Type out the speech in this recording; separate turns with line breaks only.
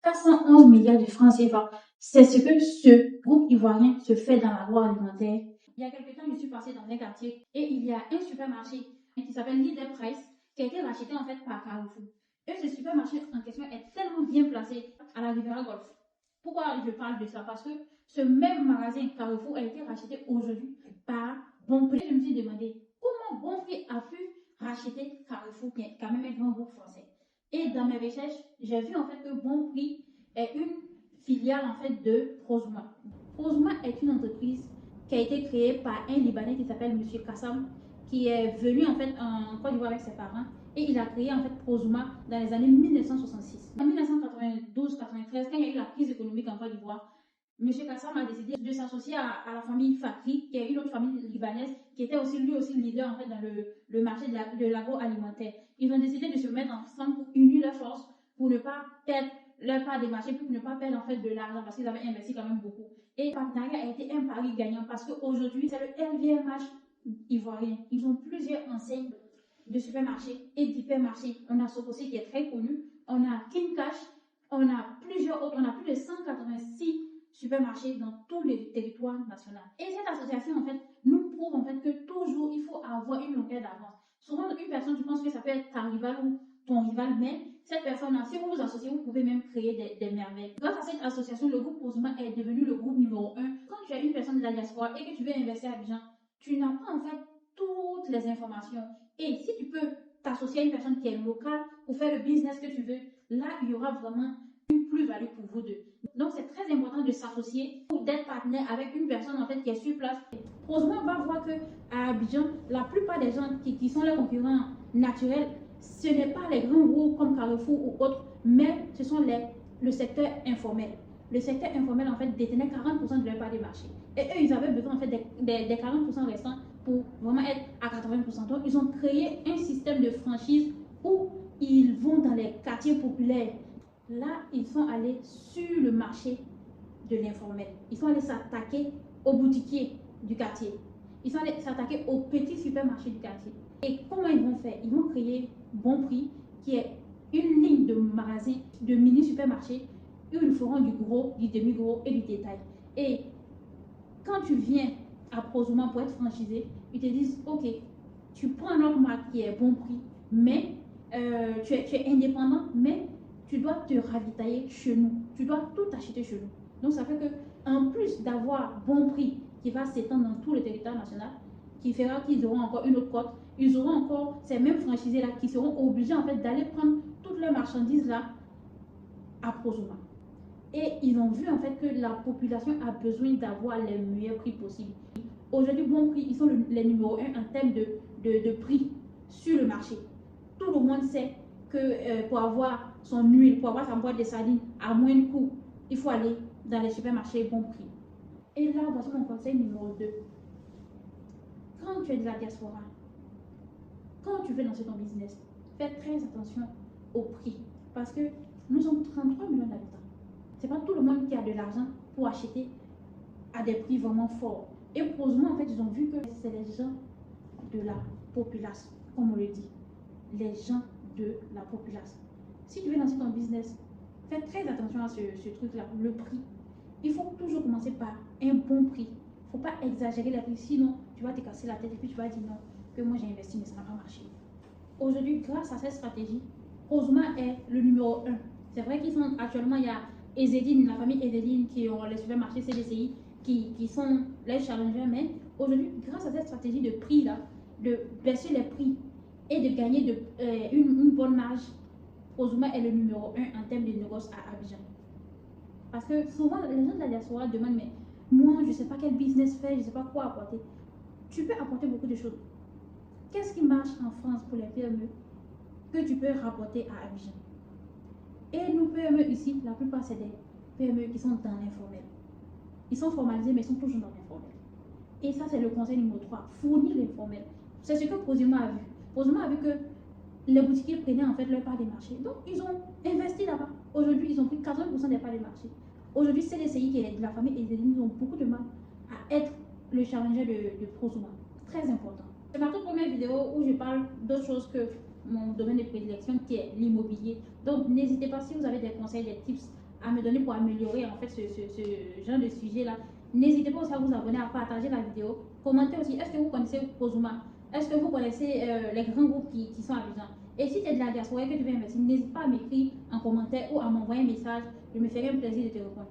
411 milliards de francs CFA. C'est ce que ce groupe ivoirien se fait dans l'agroalimentaire. Il y a quelques temps, je suis passée dans un quartier et il y a un supermarché qui s'appelle Leader Price qui a été racheté en fait par Carrefour. Et ce supermarché en question est tellement bien placé à la Riviera Golf. Pourquoi je parle de ça? Parce que ce même magasin Carrefour a été racheté aujourd'hui par Bonprix. Je me suis demandé comment Bonprix a pu racheter Carrefour, qui est quand même un grand groupe français. Et dans mes recherches, j'ai vu en fait que Bonprix est une filiale en fait de Prosuma. Prosuma est une entreprise qui a été créée par un Libanais qui s'appelle M. Kassam, qui est venu en fait en Côte d'Ivoire avec ses parents et il a créé en fait Prosuma dans les années 1966. En 1992-93, quand il y a eu la crise économique en Côte d'Ivoire, M. Kassam a décidé de s'associer à la famille Fakri, qui est une autre famille libanaise, qui était aussi lui aussi leader en fait dans le marché de l'agroalimentaire. Ils ont décidé de se mettre ensemble pour unir leurs forces, pour ne pas perdre leur part des marchés, pour ne pas perdre en fait de l'argent, parce qu'ils avaient investi quand même beaucoup. Et le partenariat a été un pari gagnant, parce qu'aujourd'hui, c'est le LVMH ivoirien. Ils ont plusieurs enseignes de supermarchés et d'hypermarchés. On a Sococé qui est très connu, on a King Cash, on a plusieurs autres, on a plus de 186 supermarchés dans tout le territoire national. Et cette association, en fait, nous prouve en fait que toujours il faut avoir une longueur d'avance. Souvent, une personne, tu penses que ça peut être ta rivale ou ton rival, mais cette personne-là, si vous vous associez, vous pouvez même créer des merveilles. Grâce à cette association, le groupe Prosuma est devenu le groupe numéro 1. Quand tu es une personne de la diaspora et que tu veux investir à Abidjan, tu n'as pas en fait toutes les informations. Et si tu peux t'associer à une personne qui est locale pour faire le business que tu veux, là, il y aura vraiment une plus-value pour vous deux. Donc, c'est très important de s'associer ou d'être partenaire avec une personne en fait qui est sur place. Prosuma va voir que à Abidjan, la plupart des gens qui sont les concurrents naturels, ce n'est pas les grands groupes comme Carrefour ou autres, mais ce sont le secteur informel. Le secteur informel en fait détenait 40% de leur part des marchés. Et eux, ils avaient besoin en fait des 40% restants pour vraiment être à 80%. Donc, ils ont créé un système de franchise où ils vont dans les quartiers populaires. Là, ils sont allés sur le marché de l'informel. Ils sont allés s'attaquer aux boutiquiers du quartier. Ils sont allés s'attaquer aux petits supermarchés du quartier. Et comment ils vont faire? Ils vont créer Bonprix, qui est une ligne de magasins, de mini supermarchés, où ils feront du gros, du demi-gros et du détail. Et quand tu viens à Prosuma pour être franchisé, ils te disent, ok, tu prends notre marque qui est Bonprix, mais tu es indépendant, mais tu dois te ravitailler chez nous. Tu dois tout acheter chez nous. Donc, ça fait que, en plus d'avoir Bonprix qui va s'étendre dans tout le territoire national, qui fera qu'ils auront encore une autre cote, ils auront encore ces mêmes franchisés-là qui seront obligés en fait d'aller prendre toutes leurs marchandises là à Prosuma. Et ils ont vu en fait que la population a besoin d'avoir les meilleurs prix possibles. Aujourd'hui, Bonprix, ils sont les numéros 1 en termes de prix sur le marché. Tout le monde sait que pour avoir son huile, pour avoir sa boîte de sardines à moins de coût, il faut aller dans les supermarchés Bonprix. Et là, voici mon conseil numéro 2. Quand tu es de la diaspora, quand tu veux lancer ton business, fais très attention au prix. Parce que nous sommes 33 millions d'habitants. C'est pas tout le monde qui a de l'argent pour acheter à des prix vraiment forts. Et Prosuma, en fait, ils ont vu que c'est les gens de la populace, comme on le dit. Les gens de la populace. Si tu veux lancer ton business, fais très attention à ce truc-là, le prix. Il faut toujours commencer par un bon prix. Il ne faut pas exagérer les prix, sinon tu vas te casser la tête et puis tu vas dire non, que moi j'ai investi mais ça n'a pas marché. Aujourd'hui, grâce à cette stratégie, Prosuma est le numéro 1. C'est vrai qu'ils sont actuellement, il y a Ezedine, la famille Ezedine qui ont les supermarchés CDCI qui sont les challengers, mais aujourd'hui, grâce à cette stratégie de prix là, de baisser les prix et de gagner une bonne marge, Prosuma est le numéro 1 en termes de négoce à Abidjan. Parce que souvent, les gens de la diaspora demandent, mais moi, je ne sais pas quel business faire, je ne sais pas quoi apporter. Tu peux apporter beaucoup de choses. Qu'est-ce qui marche en France pour les PME que tu peux rapporter à Abidjan? Et nos PME ici, la plupart, c'est des PME qui sont dans l'informel. Ils sont formalisés, mais ils sont toujours dans l'informel. Et ça, c'est le conseil numéro 3. Fournir l'informel. C'est ce que Prosuma a vu. Prosuma a vu que les boutiquiers prenaient en fait leur part des marchés. Donc, ils ont investi là-bas. Aujourd'hui, ils ont pris 80% des parts des marchés. Aujourd'hui, CDCI, qui est de la famille Ezedine, ils ont beaucoup de mal à être le challenger de Prosuma. Très important. C'est ma toute première vidéo où je parle d'autre chose que mon domaine de prédilection qui est l'immobilier. Donc, n'hésitez pas, si vous avez des conseils, des tips à me donner pour améliorer en fait ce genre de sujet-là. N'hésitez pas aussi à vous abonner, à partager la vidéo. Commentez aussi, est-ce que vous connaissez Pozuma? Est-ce que vous connaissez les grands groupes qui sont amusants? Et si tu es de la diaspora et que tu veux investir, n'hésite pas à m'écrire en commentaire ou à m'envoyer un message. Je me ferai un plaisir de te répondre.